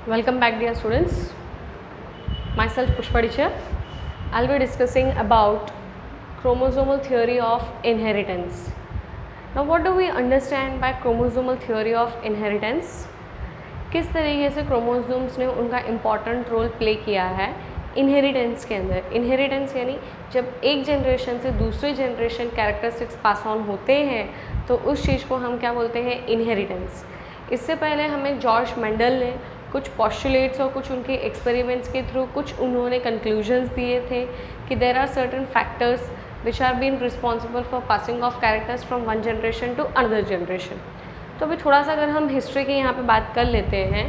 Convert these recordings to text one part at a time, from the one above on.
Welcome back, dear students. Myself Pushpa teacher. I'll be discussing about chromosomal theory of inheritance. Now, what do we understand by chromosomal theory of inheritance? किस तरीके से chromosomes ने उनका important role play किया है inheritance के अंदर. Inheritance यानी जब एक जनरेशन से दूसरे जनरेशन कैरेक्टरिस्टिक्स पास ऑन होते हैं तो उस चीज़ को हम क्या बोलते हैं, इनहेरिटेंस. इससे पहले हमें जॉर्ज मेंडल ने कुछ पॉस्टुलेट्स और कुछ उनके एक्सपेरिमेंट्स के थ्रू कुछ उन्होंने कंक्लूजन्स दिए थे कि there are certain factors which are been responsible for passing of characters from one generation to another generation. तो अभी थोड़ा सा अगर हम हिस्ट्री की यहाँ पे बात कर लेते हैं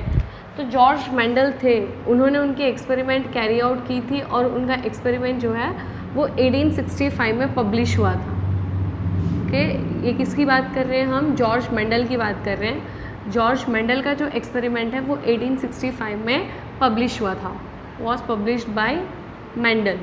तो जॉर्ज मेंडल थे, उन्होंने उनकी एक्सपेरिमेंट कैरी आउट की थी और उनका एक्सपेरिमेंट जो है वो 1865 में पब्लिश हुआ था. ओके, ये किसकी बात कर रहे हैं हम, जॉर्ज मेंडल की बात कर रहे हैं. जॉर्ज मेंडल का जो एक्सपेरिमेंट है वो 1865 में पब्लिश हुआ था, was published by Mendel.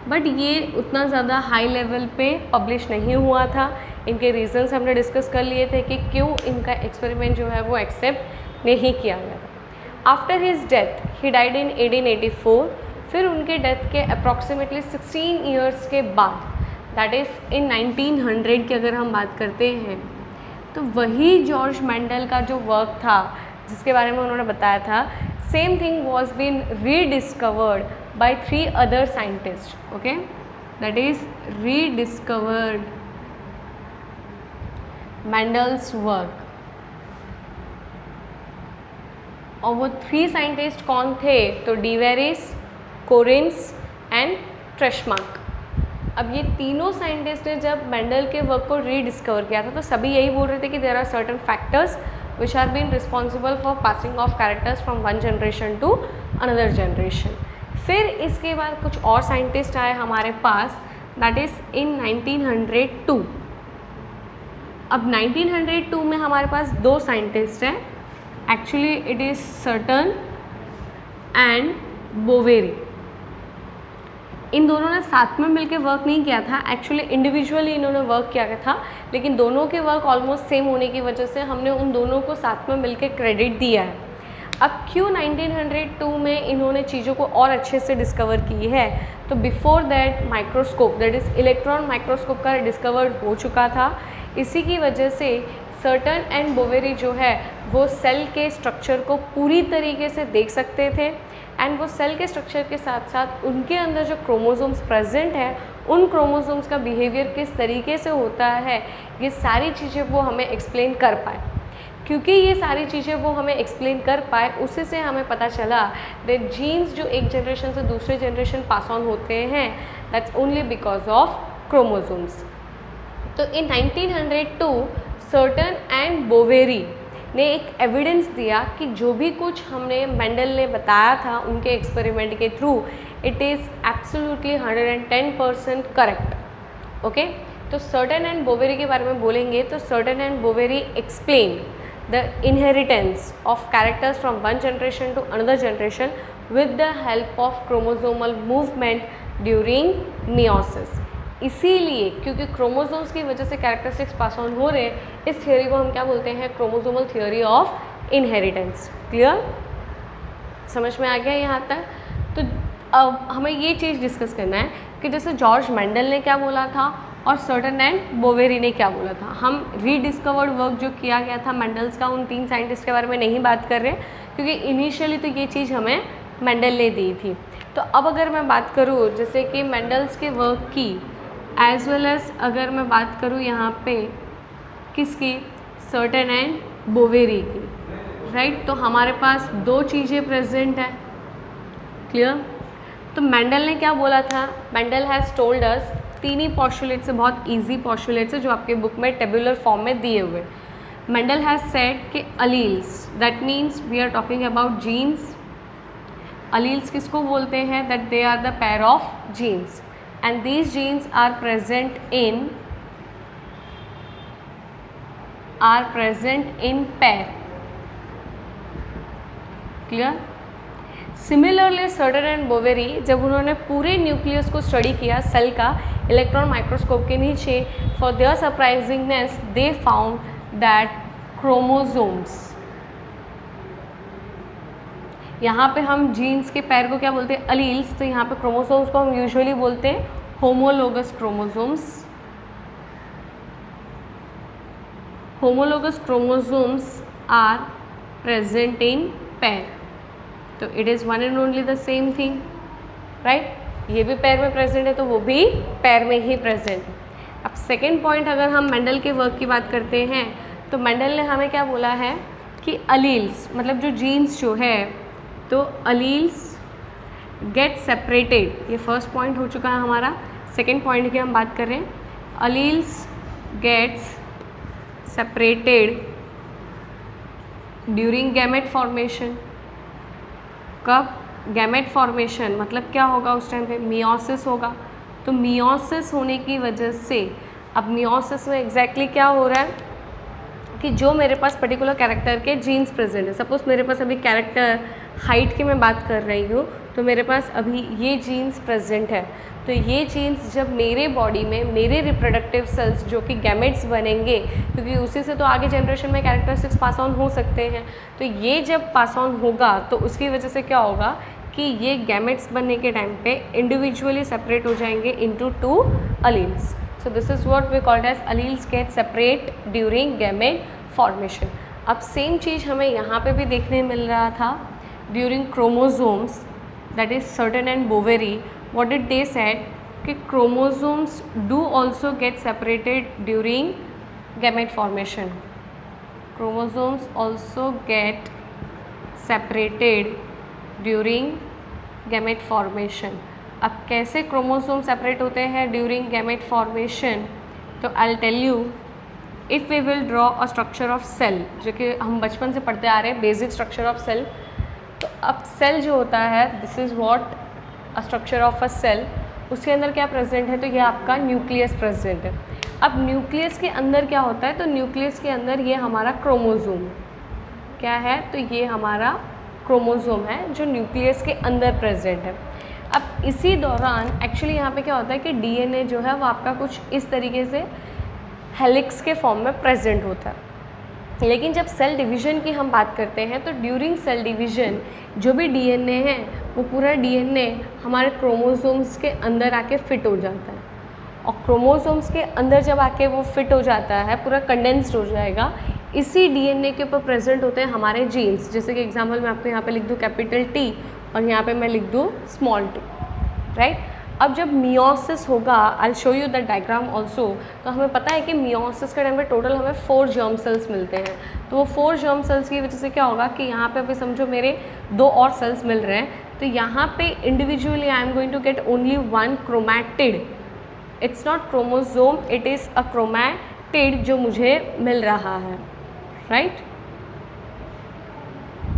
But ये उतना ज़्यादा हाई लेवल पे पब्लिश नहीं हुआ था. इनके रीजंस हमने डिस्कस कर लिए थे कि क्यों इनका एक्सपेरिमेंट जो है वो एक्सेप्ट नहीं किया गया था. After his death he died in 1884. फिर उनके डेथ के अप्रॉक्सीमेटली 16 ईयर्स के बाद, दैट इज़ इन 1900 की अगर हम बात करते हैं, तो वही जॉर्ज मेंडल का जो वर्क था जिसके बारे में उन्होंने बताया था, same thing was been rediscovered by 3 other scientists. Okay, that is rediscovered Mendel's work. और वो 3 साइंटिस्ट कौन थे, तो डीवेरिस, कोरिन्स एंड ट्रेशमार्क. अब ये तीनों साइंटिस्ट ने जब मेंडल के वर्क को रीडिस्कवर किया था तो सभी यही बोल रहे थे कि there are certain factors which are been responsible for passing of characters from one generation to another generation. फिर इसके बाद कुछ और साइंटिस्ट आए हमारे पास, दैट इज़ इन 1902. अब 1902 में हमारे पास 2 साइंटिस्ट हैं. Actually it is Sutton and Boveri. इन दोनों ने साथ में मिलकर वर्क नहीं किया था, एक्चुअली इंडिविजुअली इन्होंने वर्क किया था, लेकिन दोनों के वर्क ऑलमोस्ट सेम होने की वजह से हमने उन दोनों को साथ में मिलकर क्रेडिट दिया है. अब क्यों 1902 में इन्होंने चीज़ों को और अच्छे से डिस्कवर की है, तो before that microscope, that is electron microscope का डिस्कवर हो चुका था. इसी की वजह से सर्टन एंड बोवेरी जो है वो सेल के स्ट्रक्चर को पूरी तरीके से देख सकते थे. एंड वो सेल के स्ट्रक्चर के साथ साथ उनके अंदर जो क्रोमोसोम्स प्रेजेंट है उन क्रोमोसोम्स का बिहेवियर किस तरीके से होता है, ये सारी चीज़ें वो हमें एक्सप्लेन कर पाए. क्योंकि ये सारी चीज़ें वो हमें एक्सप्लेन कर पाए, उसी से हमें पता चला दैट जीन्स जो एक जनरेशन से दूसरे जनरेशन पास ऑन होते हैं, that's only because of chromosomes. तो इन 1902 सर्टन एंड बोवेरी ने एक एविडेंस दिया कि जो भी कुछ हमने मेंडल ने बताया था उनके एक्सपेरिमेंट के through, it is absolutely 110% correct. Okay, तो सर्टन एंड बोवेरी के बारे में बोलेंगे तो Sutton and Boveri explain the inheritance of characters from one generation to another generation with the help of chromosomal movement during meiosis. इसीलिए क्योंकि chromosomes की वजह से कैरेक्टरिस्टिक्स पास ऑन हो रहे हैं, इस थियोरी को हम क्या बोलते हैं, chromosomal theory of inheritance. Clear, समझ में आ गया यहाँ तक. तो अब हमें ये चीज़ डिस्कस करना है कि जैसे जॉर्ज मेंडल ने क्या बोला था और सर्टन एंड बोवेरी ने क्या बोला था. हम रीडिस्कवर्ड वर्क जो किया गया था मेंडल्स का, उन 3 साइंटिस्ट के बारे में नहीं बात कर रहे क्योंकि इनिशियली तो ये चीज़ हमें मेंडल ने दी थी. तो अब अगर मैं बात करूँ जैसे कि मेंडल्स के वर्क की एज वेल एज अगर मैं बात करूँ यहाँ पे किसकी, सर्टन एंड बोवेरी की, राइट. तो हमारे पास 2 चीज़ें प्रेजेंट हैं. क्लियर. तो मेंडल ने क्या बोला था, Mendel has told us, 3 he postulates है, बहुत इजी पॉस्टुलेट्स है जो आपके बुक में टेबुलर फॉर्म में दिए हुए. मेंडल हैज़ सेड कि alleles, that means we are talking about genes. Alleles किसको बोलते हैं, that they are the pair of genes and these genes are present in pair. Clear. Similarly Sutton and Boveri जब उन्होंने पूरे nucleus को study किया cell का electron microscope के नीचे, for their surprisingness they found that chromosomes यहाँ पे हम जीन्स के पैर को क्या बोलते हैं, अलील्स, तो यहाँ पे क्रोमोसोम्स को हम यूजुअली बोलते हैं homologous chromosomes. Homologous chromosomes are present in pair, तो it is one and only the same thing, right. ये भी पैर में प्रेजेंट है तो वो भी पैर में ही प्रेजेंट है। अब सेकेंड पॉइंट अगर हम मेंडल के वर्क की बात करते हैं तो मेंडल ने हमें क्या बोला है कि अलील्स मतलब जो जीन्स जो है, तो अलील्स गेट सेपरेटेड, ये फर्स्ट पॉइंट हो चुका है हमारा। सेकेंड पॉइंट की हम बात कर रहे हैं, alleles gets separated during gamete formation. कब? गैमेट फॉर्मेशन मतलब क्या होगा उस टाइम पे, मियोसिस होगा। तो मियोसिस होने की वजह से, अब मियोसिस में एग्जैक्टली क्या हो रहा है कि जो मेरे पास पर्टिकुलर कैरेक्टर के जीन्स प्रेजेंट है, सपोज मेरे पास अभी कैरेक्टर हाइट की मैं बात कर रही हूँ, तो मेरे पास अभी ये जीन्स प्रेजेंट है। तो ये जीन्स जब मेरे बॉडी में मेरे रिप्रोडक्टिव सेल्स जो कि गैमेट्स बनेंगे, क्योंकि उसी से तो आगे जनरेशन में कैरेक्टरिस्टिक्स पास ऑन हो सकते हैं, तो ये जब पास ऑन होगा तो उसकी वजह से क्या होगा कि ये गैमेट्स बनने के टाइम पे इंडिविजुअली सेपरेट हो जाएंगे into 2 alleles. So this is what we called as alleles get separate during gamete formation. अब सेम चीज़ हमें यहाँ पे भी देखने मिल रहा था during chromosomes, that is Sutton and Boveri. What did they said कि chromosomes do also get separated during gamete formation. Chromosomes also get separated during gamete formation. अब कैसे क्रोमोसोम सेपरेट होते हैं ड्यूरिंग गैमेट फॉर्मेशन, तो I tell you, if we will draw a structure of cell, जो कि हम बचपन से पढ़ते आ रहे हैं, बेसिक स्ट्रक्चर ऑफ सेल। तो अब सेल जो होता है, this is what a structure of a cell, उसके अंदर क्या प्रेजेंट है, तो ये आपका न्यूक्लियस प्रेजेंट है। अब न्यूक्लियस के अंदर क्या होता है, तो न्यूक्लियस के अंदर ये हमारा क्रोमोसोम क्या है, तो ये हमारा क्रोमोसोम है जो न्यूक्लियस के अंदर प्रेजेंट है। अब इसी दौरान एक्चुअली यहाँ पे क्या होता है कि डीएनए जो है वो आपका कुछ इस तरीके से हेलिक्स के फॉर्म में प्रेजेंट होता है। लेकिन जब सेल डिवीज़न की हम बात करते हैं तो ड्यूरिंग सेल डिवीज़न जो भी डीएनए है वो पूरा डीएनए हमारे क्रोमोसोम्स के अंदर आके फिट हो जाता है, और क्रोमोसोम्स के अंदर जब आके वो फिट हो जाता है, पूरा कंडेंस्ड हो जाएगा, इसी डीएनए के ऊपर प्रेजेंट होते हैं हमारे जीन्स। जैसे कि एग्जांपल मैं आपको यहाँ पे लिख दूँ कैपिटल टी और यहाँ पे मैं लिख दूँ स्मॉल टी, राइट। अब जब मियोसिस होगा, I show you the diagram also, तो हमें पता है कि मियोसिस के टाइम पे टोटल हमें 4 जर्म सेल्स मिलते हैं। तो वो 4 जर्म सेल्स की वजह से क्या होगा कि यहाँ पे अभी समझो मेरे 2 और सेल्स मिल रहे हैं, तो यहाँ पे individually I am going to get only 1 chromatid. It's not chromosome, it is a chromatid जो मुझे मिल रहा है, राइट।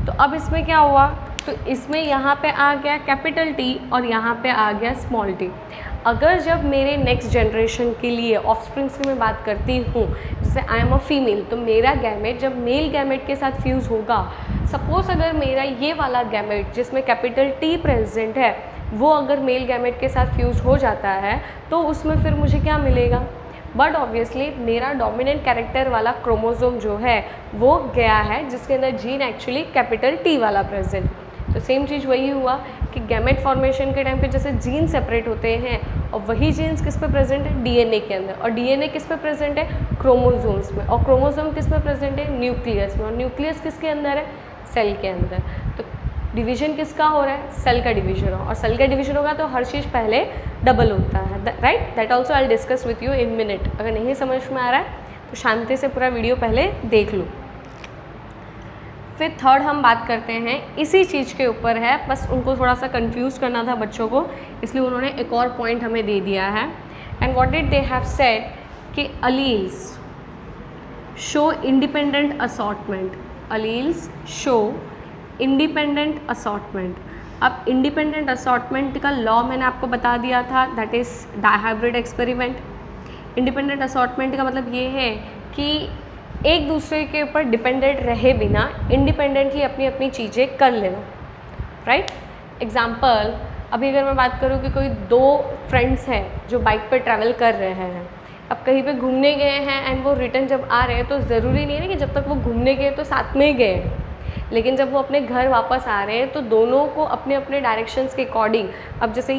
तो अब इसमें क्या हुआ, तो इसमें यहाँ पे आ गया कैपिटल टी और यहाँ पे आ गया स्मॉल टी। अगर जब मेरे नेक्स्ट जनरेशन के लिए ऑफस्प्रिंग्स की मैं बात करती हूँ, जैसे आई एम अ फीमेल, तो मेरा गैमेट जब मेल गैमेट के साथ फ्यूज़ होगा, सपोज अगर मेरा ये वाला गैमेट जिसमें कैपिटल टी प्रेजेंट है वो अगर मेल गैमेट के साथ फ्यूज़ हो जाता है तो उसमें फिर मुझे क्या मिलेगा, बट ऑब्वियसली मेरा डोमिनेंट कैरेक्टर वाला क्रोमोसोम जो है वो गया है जिसके अंदर जीन एक्चुअली कैपिटल टी वाला प्रेजेंट। तो सेम चीज़ वही हुआ कि गैमेट फॉर्मेशन के टाइम पे जैसे जीन सेपरेट होते हैं और वही जीन्स किस पे प्रेजेंट है, डीएनए के अंदर, और डीएनए किस पे प्रेजेंट है, क्रोमोसोम्स में, और क्रोमोसोम किस पे प्रेजेंट है, न्यूक्लियस में, और न्यूक्लियस किसके अंदर है, सेल के अंदर। तो डिवीजन किसका हो रहा है, सेल का डिवीजन हो, और सेल का डिवीजन होगा तो हर चीज़ पहले डबल होता है, right. That also I discuss with you in minute. अगर नहीं समझ में आ रहा है तो शांति से पूरा वीडियो पहले देख लो। फिर थर्ड हम बात करते हैं, इसी चीज़ के ऊपर है, बस उनको थोड़ा सा कंफ्यूज करना था बच्चों को, इसलिए उन्होंने एक और पॉइंट हमें दे दिया है। And what did they have said कि alleles show independent assortment, alleles show independent assortment. अब इंडिपेंडेंट असॉर्टमेंट का लॉ मैंने आपको बता दिया था, that is dihybrid experiment. Independent assortment का मतलब ये है कि एक दूसरे के ऊपर डिपेंडेंट रहे बिना इंडिपेंडेंटली अपनी अपनी चीज़ें कर लेना, राइट। एग्जाम्पल, अभी अगर मैं बात करूँ कि कोई 2 फ्रेंड्स हैं जो बाइक पर ट्रैवल कर रहे हैं, अब कहीं पे घूमने गए हैं एंड वो रिटर्न जब आ रहे हैं तो ज़रूरी नहीं है कि जब तक वो घूमने गए तो साथ में ही गए, लेकिन जब वो अपने घर वापस आ रहे हैं तो दोनों को अपने अपने डायरेक्शंस के अकॉर्डिंग, अब जैसे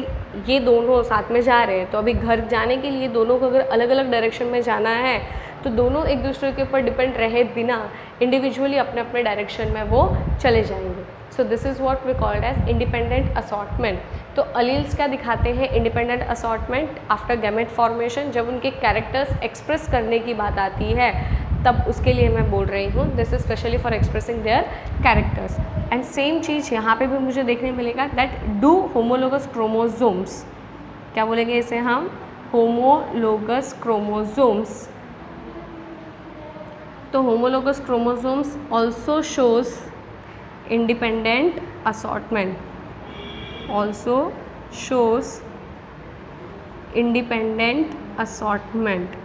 ये दोनों साथ में जा रहे हैं तो अभी घर जाने के लिए दोनों को अगर अलग अलग डायरेक्शन में जाना है तो दोनों एक दूसरे के ऊपर डिपेंड रहे बिना इंडिविजुअली अपने अपने डायरेक्शन में वो चले जाएंगे। So this is what we called as independent assortment. तो अलील्स क्या दिखाते हैं independent assortment after gamete formation, जब उनके कैरेक्टर्स एक्सप्रेस करने की बात आती है तब उसके लिए मैं बोल रही हूँ this is specially for expressing their characters. And same चीज़ यहाँ पे भी मुझे देखने मिलेगा दैट डू होमोलोगस क्रोमोसोम्स, क्या बोलेंगे इसे हम, होमोलोगस क्रोमोसोम्स। तो homologous chromosomes also shows independent assortment, also shows independent assortment.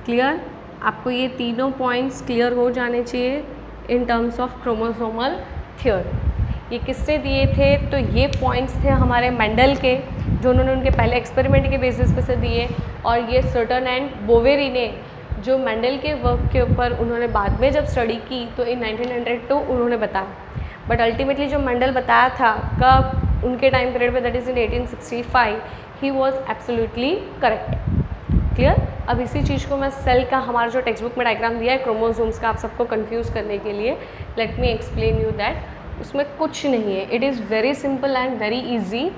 Clear? आपको ये तीनों पॉइंट्स क्लियर हो जाने चाहिए in terms of chromosomal theory. ये किससे दिए थे? तो ये पॉइंट्स थे हमारे मेंडल के, जो उन्होंने उनके पहले एक्सपेरिमेंट के बेसिस पे से दिए, और ये सर्टन एंड बोवेरी ने जो मेंडल के वर्क के ऊपर उन्होंने बाद में जब स्टडी की तो इन 1902 उन्होंने बताया। बट अल्टीमेटली जो मेंडल बताया था कब, उनके टाइम पीरियड में, that is in 1865, he was absolutely correct. Clear? अब इसी चीज़ को मैं सेल का, हमारा जो टेक्स्ट बुक में डायग्राम दिया है क्रोमोसोम्स का, आप सबको कंफ्यूज करने के लिए, let me explain you that उसमें कुछ नहीं है। It is very simple and very easy,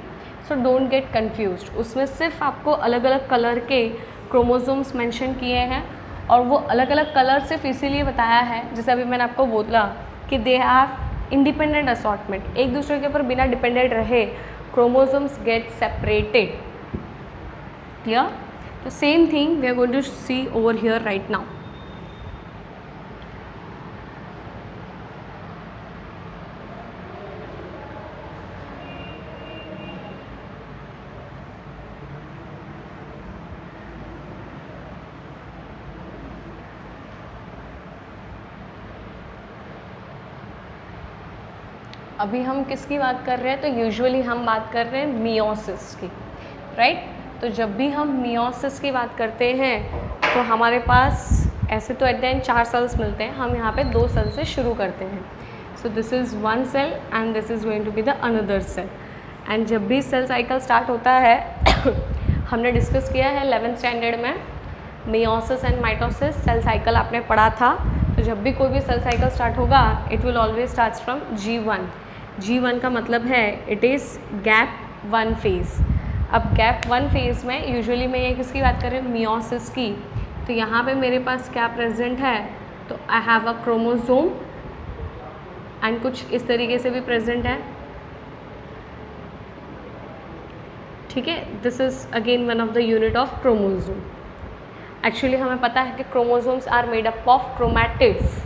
so don't get confused. उसमें सिर्फ आपको अलग अलग कलर के क्रोमोसोम्स मेंशन किए हैं, और वो अलग अलग कलर सिर्फ इसीलिए बताया है, जैसे अभी मैंने आपको बोला कि दे हैव इंडिपेंडेंट असॉर्टमेंट, एक दूसरे के ऊपर बिना डिपेंडेंट रहे chromosomes get separated. Clear? The same thing we are going to see over here right now. अभी हम किसकी बात कर रहे हैं? तो यूजुअली हम बात कर रहे हैं मियोसिस की, राइट? तो जब भी हम मियोसिस की बात करते हैं तो हमारे पास ऐसे तो एट द एंड 4 सेल्स मिलते हैं, हम यहाँ पे 2 सेल से शुरू करते हैं। So this is 1 cell and this is going to be the another cell. And जब भी सेल साइकिल स्टार्ट होता है हमने डिस्कस किया है 11th स्टैंडर्ड में meiosis and mitosis cell cycle आपने पढ़ा था। तो जब भी कोई भी सेल साइकिल स्टार्ट होगा it will always start from G1। G1 का मतलब है इट इज़ गैप 1 फेज़। अब गैप 1 फेज़ में यूजुअली मैं ये किसकी बात कर रही हूँ? मियोसिस की। तो यहाँ पे मेरे पास क्या प्रेजेंट है? तो I have a chromosome and कुछ इस तरीके से भी प्रेजेंट है। ठीक है, this is again one of the unit of chromosome. Actually हमें पता है कि chromosomes are made up of chromatids.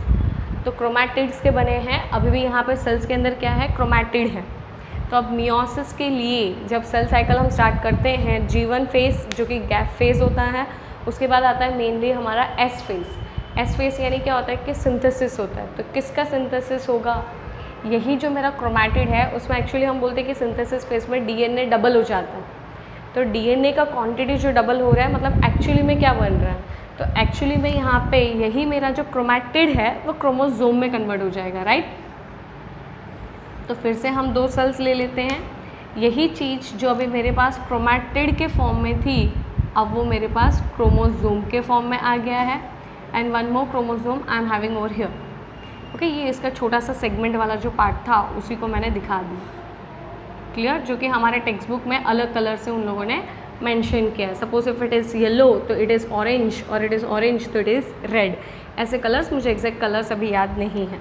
तो क्रोमैटिड्स के बने हैं, अभी भी यहाँ पे सेल्स के अंदर क्या है? क्रोमैटिड है। तो अब मियोसिस के लिए जब सेल साइकिल हम स्टार्ट करते हैं G1 फेज़ जो कि गैप फेज़ होता है, उसके बाद आता है मेनली हमारा S फेज़। S फेज़ यानी क्या होता है कि सिंथेसिस होता है। तो किसका सिंथेसिस होगा? यही जो मेरा क्रोमैटिड है उसमें एक्चुअली हम बोलते हैं कि सिंथेसिस फेज़ में DNA डबल हो जाता है। तो DNA का क्वांटिटी जो डबल हो रहा है मतलब एक्चुअली में क्या बन रहा है? तो एक्चुअली में यहाँ पे यही मेरा जो क्रोमैटिड है वो क्रोमोसोम में कन्वर्ट हो जाएगा, राइट? तो फिर से हम 2 सेल्स ले लेते हैं। यही चीज़ जो अभी मेरे पास क्रोमैटिड के फॉर्म में थी अब वो मेरे पास क्रोमोसोम के फॉर्म में आ गया है। And 1 more chromosome I am having over here. Okay, ये इसका छोटा सा सेगमेंट वाला जो पार्ट था उसी को मैंने दिखा दी। क्लियर? जो कि हमारे टेक्स्ट बुक में अलग कलर से उन लोगों ने मेंशन किया है। Suppose if it is yellow तो इट इज़ ऑरेंज, और इट इज़ ऑरेंज तो इट इज़ रेड। ऐसे कलर्स, मुझे एग्जैक्ट कलर्स अभी याद नहीं है।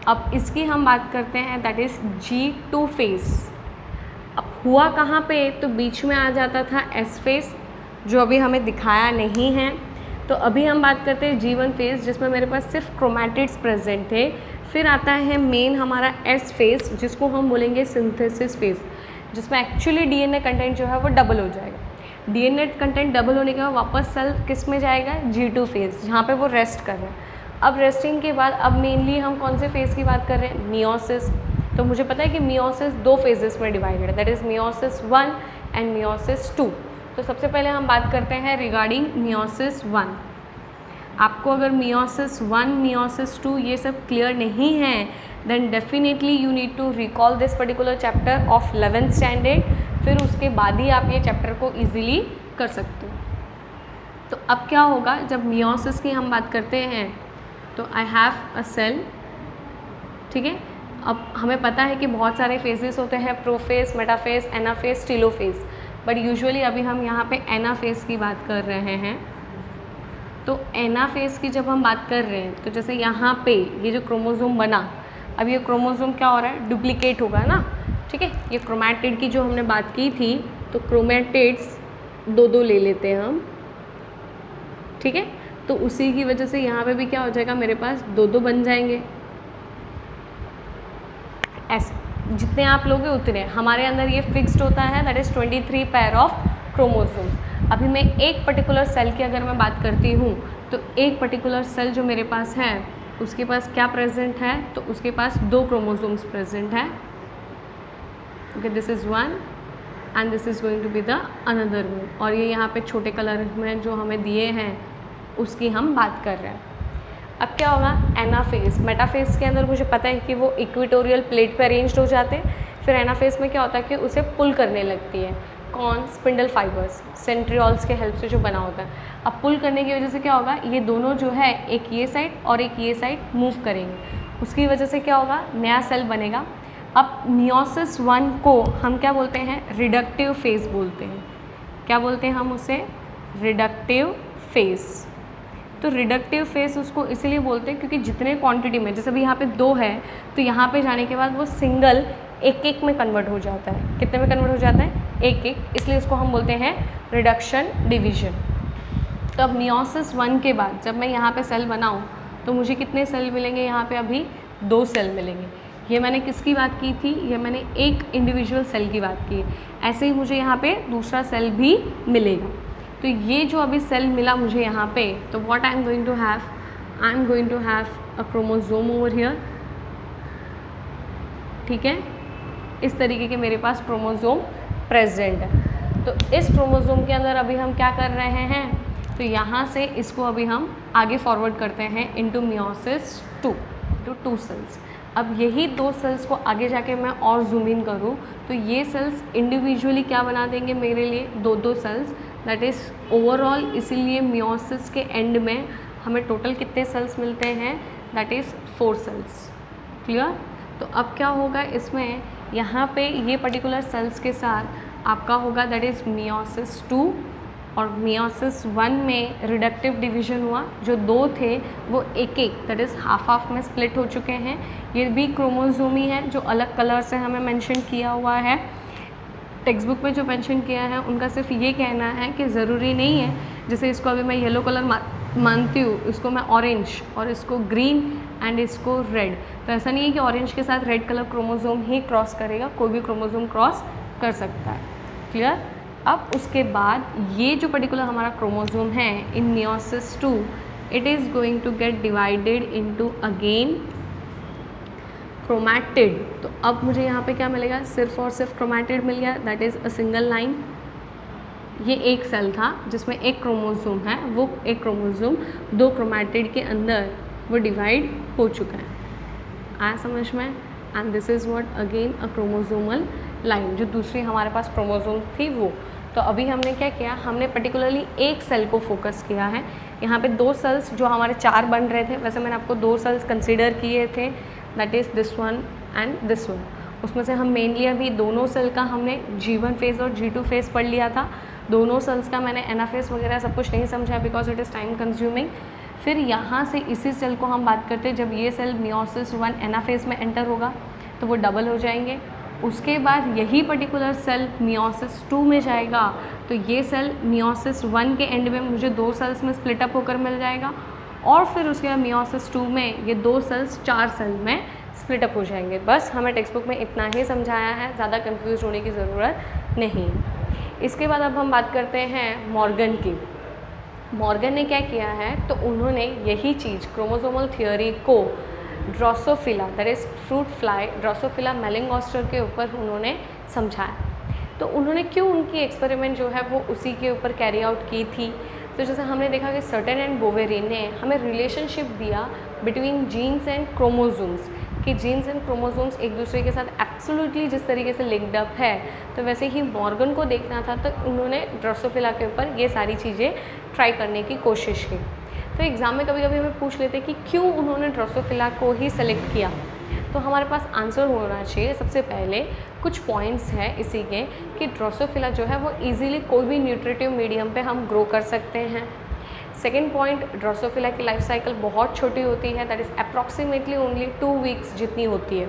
अब इसकी हम बात करते हैं, दैट इज़ G2 फेज़। अब हुआ कहाँ पे? तो बीच में आ जाता था S फेज़ जो अभी हमें दिखाया नहीं है। तो अभी हम बात करते हैं G1 फेज़ जिसमें मेरे पास सिर्फ क्रोमैटिड्स प्रेजेंट थे। फिर आता है मेन हमारा S फेज़ जिसको हम बोलेंगे सिंथेसिस फेज़, जिसमें एक्चुअली DNA कंटेंट जो है वो डबल हो जाएगा। DNA कंटेंट डबल होने के बाद वापस सेल किस में जाएगा? G2 फेज़, जहाँ पे वो रेस्ट कर रहे हैं। अब रेस्टिंग के बाद अब मेनली हम कौन से फेज़ की बात कर रहे हैं? मियोसिस। तो मुझे पता है कि मियोसिस 2 फेजेस में डिवाइडेड है, that is meiosis 1 and meiosis 2। तो सबसे पहले हम बात करते हैं रिगार्डिंग मियोसिस 1। आपको अगर मियोसिस 1, मियोसिस 2 ये सब क्लियर नहीं है, then definitely you need to recall this particular chapter of 11th standard, फिर उसके बाद ही आप ये चैप्टर को ईजिली कर सकते हो। तो अब क्या होगा, जब मियोसिस की हम बात करते हैं तो आई हैव अ सेल, ठीक है। अब हमें पता है कि बहुत सारे फेजेस होते हैं, prophase, metaphase, anaphase, telophase, but usually अभी हम यहाँ पे एनाफेज की बात कर रहे हैं। तो एनाफेज की जब हम बात कर रहे हैं तो जैसे यहाँ पे ये जो क्रोमोसोम बना, अब ये क्रोमोसोम क्या हो रहा है, डुप्लीकेट होगा ना, ठीक है। ये क्रोमैटिड की जो हमने बात की थी, तो क्रोमैटिड्स 2-2 ले लेते हैं हम, ठीक है। तो उसी की वजह से यहाँ पे भी क्या हो जाएगा, मेरे पास 2-2 बन जाएंगे। ऐसे जितने आप लोगे उतने, हमारे अंदर ये फिक्स्ड होता है, that is 23 pair of chromosome. अभी मैं एक पर्टिकुलर सेल की अगर मैं बात करती हूँ, तो एक पर्टिकुलर सेल जो मेरे पास है उसके पास क्या प्रेजेंट है, तो उसके पास 2 क्रोमोसोम्स प्रेजेंट है। Okay, this is 1 and this is going to be the another one. और ये यहाँ पे छोटे कलर में जो हमें दिए हैं उसकी हम बात कर रहे हैं। अब क्या होगा, एनाफेज, मेटाफेज के अंदर मुझे पता है कि वो इक्वेटोरियल प्लेट पे अरेंज्ड हो जाते हैं। फिर एनाफेज में क्या होता है कि उसे पुल करने लगती है, कौन, स्पिंडल फाइबर्स, सेंट्रियोल्स के हेल्प से जो बना होता है। अब पुल करने की वजह से क्या होगा, ये दोनों जो है एक ये साइड और एक ये साइड मूव करेंगे, उसकी वजह से क्या होगा, नया सेल बनेगा। अब मियोसिस 1 को हम क्या बोलते हैं, रिडक्टिव फेज बोलते हैं। क्या बोलते हैं हम उसे, रिडक्टिव फेज। तो रिडक्टिव फेज उसको इसीलिए बोलते हैं क्योंकि जितने क्वांटिटी में, जैसे अभी यहाँ पे 2 है तो यहाँ पे जाने के बाद वो सिंगल एक में कन्वर्ट हो जाता है। कितने में कन्वर्ट हो जाता है, एक, इसलिए उसको हम बोलते हैं रिडक्शन डिवीजन। तो अब मियोसिस 1 के बाद जब मैं यहाँ पे सेल बनाऊँ तो मुझे कितने सेल मिलेंगे, यहाँ पे अभी 2 सेल मिलेंगे। ये मैंने किसकी बात की थी, ये मैंने एक इंडिविजुअल सेल की बात की। ऐसे ही मुझे यहाँ पे दूसरा सेल भी मिलेगा। तो ये जो अभी सेल मिला मुझे यहाँ पे, तो what I am going to have, I am going to have a chromosome over here, ठीक है। इस तरीके के मेरे पास क्रोमोसोम प्रेजेंट है। तो इस क्रोमोसोम के अंदर अभी हम क्या कर रहे हैं, तो यहाँ से इसको अभी हम आगे फॉरवर्ड करते हैं इनटू मियोसिस 2 टू 2 सेल्स। अब यही 2 सेल्स को आगे जाके मैं और जूम इन करूँ तो ये सेल्स इंडिविजुअली क्या बना देंगे मेरे लिए, 2-2 सेल्स, दैट इज़ ओवरऑल। इसीलिए मियोसिस के एंड में हमें टोटल कितने सेल्स मिलते हैं, दैट इज़ 4 सेल्स। क्लियर। तो अब क्या होगा इसमें, यहाँ पे ये पर्टिकुलर सेल्स के साथ आपका होगा दैट इज़ मियोसिस 2, और मियोसिस 1 में रिडक्टिव डिवीजन हुआ, जो 2 थे वो एक दैट इज़ हाफ में स्प्लिट हो चुके हैं। ये भी क्रोमोसोम ही है जो अलग कलर से हमें मेंशन किया हुआ है। टेक्स्ट बुक में जो मेंशन किया है उनका सिर्फ ये कहना है कि ज़रूरी नहीं है, जैसे इसको अभी मैं येलो कलर मानती हूँ, इसको मैं ऑरेंज और इसको ग्रीन एंड इसको रेड, तो ऐसा नहीं है कि ऑरेंज के साथ रेड कलर क्रोमोसोम ही क्रॉस करेगा, कोई भी क्रोमोसोम क्रॉस कर सकता है। क्लियर। अब उसके बाद ये जो पर्टिकुलर हमारा क्रोमोसोम है in meiosis 2, it is going to get divided into again chromatid. तो अब मुझे यहाँ पे क्या मिलेगा, सिर्फ और सिर्फ क्रोमैटिड मिल गया, that is a single line. ये एक सेल था जिसमें एक क्रोमोसोम है, वो एक क्रोमोसोम 2 क्रोमैटिड के अंदर वो डिवाइड हो चुका है। आया समझ में। And this is what again a chromosomal line, जो दूसरी हमारे पास क्रोमोसोम थी वो। तो अभी हमने क्या किया, हमने पर्टिकुलरली एक सेल को फोकस किया है। यहाँ पे 2 सेल्स जो हमारे 4 बन रहे थे, वैसे मैंने आपको 2 सेल्स कंसिडर किए थे, that is this one and this one. उसमें से हम मेनली अभी दोनों सेल का हमने G1 फेज़ और G2 फेज़ पढ़ लिया था। दोनों सेल्स का मैंने एनाफेज वगैरह सब कुछ नहीं समझा because it is time consuming. फिर यहाँ से इसी सेल को हम बात करते हैं, जब ये सेल मियोसिस 1 एनाफेज में एंटर होगा तो वो डबल हो जाएंगे। उसके बाद यही पर्टिकुलर सेल मियोसिस 2 में जाएगा, तो ये सेल मियोसिस 1 के एंड में मुझे 2 सेल्स में स्प्लिट अप होकर मिल जाएगा, और फिर उसके बाद मियोसिस 2 में ये 2 सेल्स 4 सेल में स्प्लिट अप हो जाएंगे। बस हमें टेक्स्ट बुक में इतना ही समझाया है, ज़्यादा कंफ्यूज होने की ज़रूरत नहीं। इसके बाद अब हम बात करते हैं मॉर्गन की। मॉर्गन ने क्या किया है, तो उन्होंने यही चीज़ क्रोमोसोमल थियोरी को Drosophila that is fruit fly, Drosophila melanogaster के ऊपर उन्होंने समझाया। तो उन्होंने क्यों उनकी एक्सपेरिमेंट जो है वो उसी के ऊपर कैरी आउट की थी, तो जैसे हमने देखा कि सर्टेन एंड बोवेरी ने हमें रिलेशनशिप दिया बिटवीन जीन्स एंड क्रोमोसोम्स, कि जीन्स एंड क्रोमोसोम्स एक दूसरे के साथ एब्सोल्युटली जिस तरीके से लिंक्ड अप है, तो वैसे ही मॉर्गन को देखना था, तो उन्होंने ड्रोसोफिला के ऊपर ये सारी चीज़ें ट्राई करने की कोशिश की। तो एग्ज़ाम में कभी कभी हमें पूछ लेते कि क्यों उन्होंने ड्रोसोफिला को ही सेलेक्ट किया, तो हमारे पास आंसर होना चाहिए सबसे पहले कुछ पॉइंट्स हैं इसी के, कि ड्रोसोफिला जो है वो इजीली कोई भी न्यूट्रिटिव मीडियम पे हम ग्रो कर सकते हैं। सेकेंड पॉइंट, ड्रोसोफिला की लाइफ साइकिल बहुत छोटी होती है, that is approximately only 2 weeks जितनी होती है।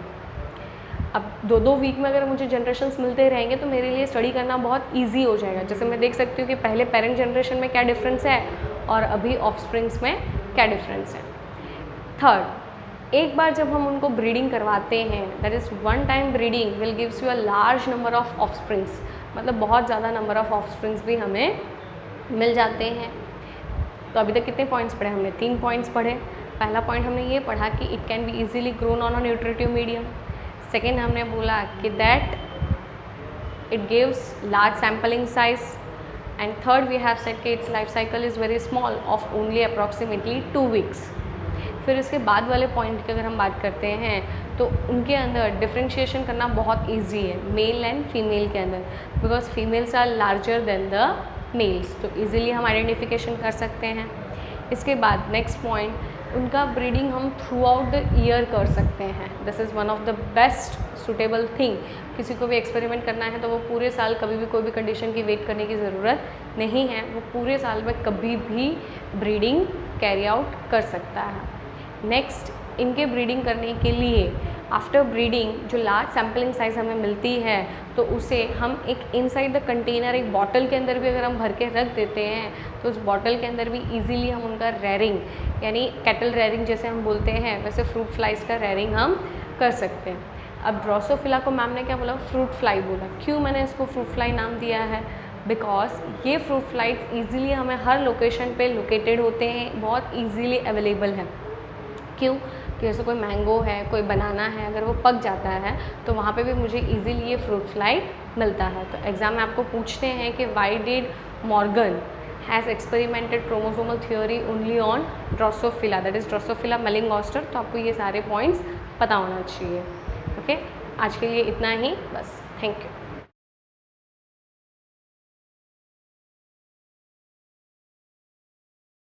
अब 2-2 वीक में अगर मुझे जनरेशन्स मिलते रहेंगे तो मेरे लिए स्टडी करना बहुत ईजी हो जाएगा। जैसे मैं देख सकती हूँ कि पहले पेरेंट जनरेशन में क्या डिफरेंस है और अभी ऑफस्प्रिंग्स में क्या डिफरेंस है। थर्ड, एक बार जब हम उनको ब्रीडिंग करवाते हैं, that is one time breeding will gives you a large number of offsprings, मतलब बहुत ज़्यादा नंबर ऑफ ऑफस्प्रिंग्स भी हमें मिल जाते हैं। तो अभी तक कितने पॉइंट्स पढ़े हमने? 3 पॉइंट्स पढ़े। पहला पॉइंट हमने ये पढ़ा कि it can be easily grown on a nutritive medium. Second हमने बोला कि that it gives large sampling size, and third we have said कि its life cycle is very small of only approximately 2 weeks. फिर इसके बाद वाले point की अगर हम बात करते हैं तो उनके अंदर डिफ्रेंशिएशन करना बहुत ईजी है मेल एंड फीमेल के अंदर, because females are larger than the males, तो इजीली हम आइडेंटिफिकेशन कर सकते हैं। इसके बाद नेक्स्ट पॉइंट, उनका ब्रीडिंग हम थ्रू आउट द ईयर कर सकते हैं। This is one of the best suitable thing. किसी को भी एक्सपेरिमेंट करना है तो वो पूरे साल कभी भी कोई भी कंडीशन की वेट करने की ज़रूरत नहीं है, वो पूरे साल में कभी भी ब्रीडिंग कैरी आउट कर सकता है। नेक्स्ट, इनके ब्रीडिंग करने के लिए आफ्टर ब्रीडिंग जो लार्ज सैम्पलिंग साइज़ हमें मिलती है तो उसे हम एक इनसाइड द कंटेनर, एक बॉटल के अंदर भी अगर हम भर के रख देते हैं तो उस बॉटल के अंदर भी इजीली हम उनका रेयरिंग, यानी कैटल रेयरिंग जैसे हम बोलते हैं वैसे फ्रूट फ्लाइज का रेयरिंग हम कर सकते हैं। अब ड्रोसोफिला को मैम ने क्या बोला? फ्रूट फ्लाई बोला। क्यों मैंने इसको फ्रूट फ्लाई नाम दिया है? बिकॉज ये फ्रूट फ्लाइज ईजिली हमें हर लोकेशन पे लोकेटेड होते हैं, बहुत ईजीली अवेलेबल है। क्यों? कि जैसे कोई मैंगो है, कोई बनाना है, अगर वो पक जाता है तो वहाँ पे भी मुझे इजीली ये फ्रूट फ्लाई मिलता है। तो एग्ज़ाम में आपको पूछते हैं कि why did Morgan has experimented chromosomal theory only on Drosophila, that is Drosophila melanogaster. तो आपको ये सारे पॉइंट्स पता होना चाहिए। ओके, आज के लिए इतना ही बस। Thank you.